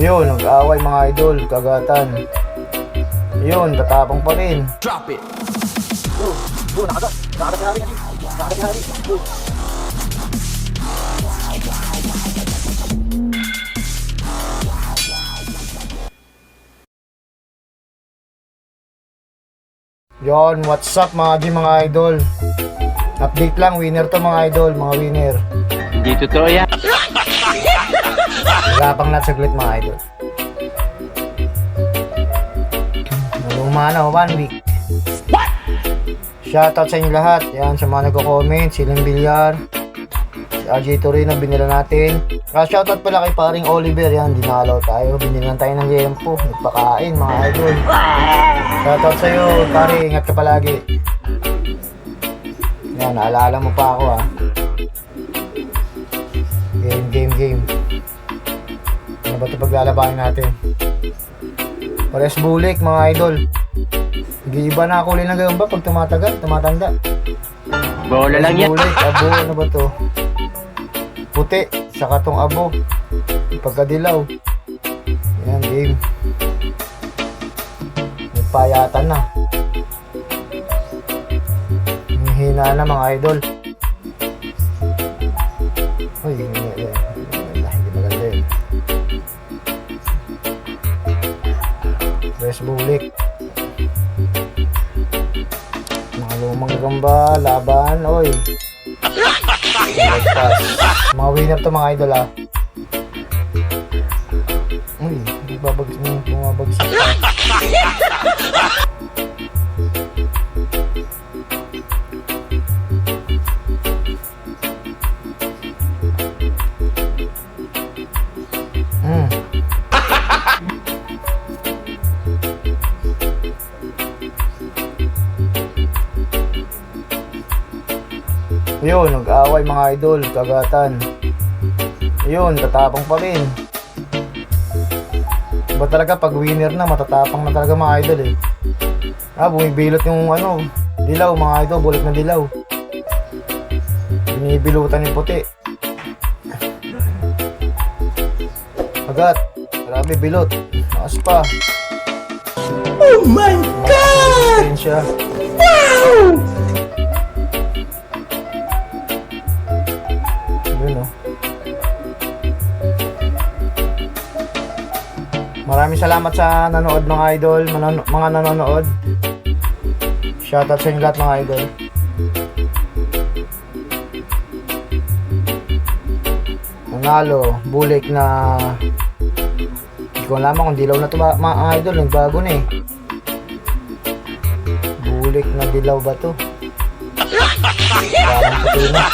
Yun, nag-away mga idol, kagatan. Yun, tatapang pa rin. Drop it. Nakagat namin. Yon, what's up mga idol? Update lang, winner to mga idol, mga winner. Hindi totoo yan. Wala pang natsaglit mga idol. Naluma na, 1 week. Shoutout sa inyo lahat. Yan, sa mga nagko-comment, si Lim Villar, si RJ Torino, binila natin. Shoutout pala kay paring Oliver, yan, dinalaw tayo. Binilan tayo ng liempo, nagpakain mga idol. Shoutout sa'yo, pare, ingat ka palagi. Yan, naalala mo pa ako ha. Game. Ano ba ito paglalabahin natin? Pares bulik mga idol. Nag-iiba na ako ng gayon ba pag tumatanda? Bola lang yan. Bulik, abo, ano ba to? Puti, saka tong abo. Pagkadilaw. Yan, game. Nagpayatan na. Hina na mga idol. Uy, hindi maganda yun. Press bulik. Mga lumang gamba, laban, oy. Mga winner to mga idol ha. Uy, bumabagsak pa. Yun, nag-away mga idol, kagatan. Yun, tatapang pa rin. Ba talaga pag winner na, matatapang na talaga mga idol eh. Bumibilot yung dilaw mga idol, bulik na dilaw. Binibilutan yung puti. Agat, grabe bilot. Taas pa. Oh my God! Wow! Maraming salamat sa nanood mga idol, mga nanonood. Shoutout sa inyo lahat mga idol. Manalo, bulik na hindi ko alam kung dilaw na ito mga idol, nagbago na eh. Bulik na dilaw ba ito? Parang puti na.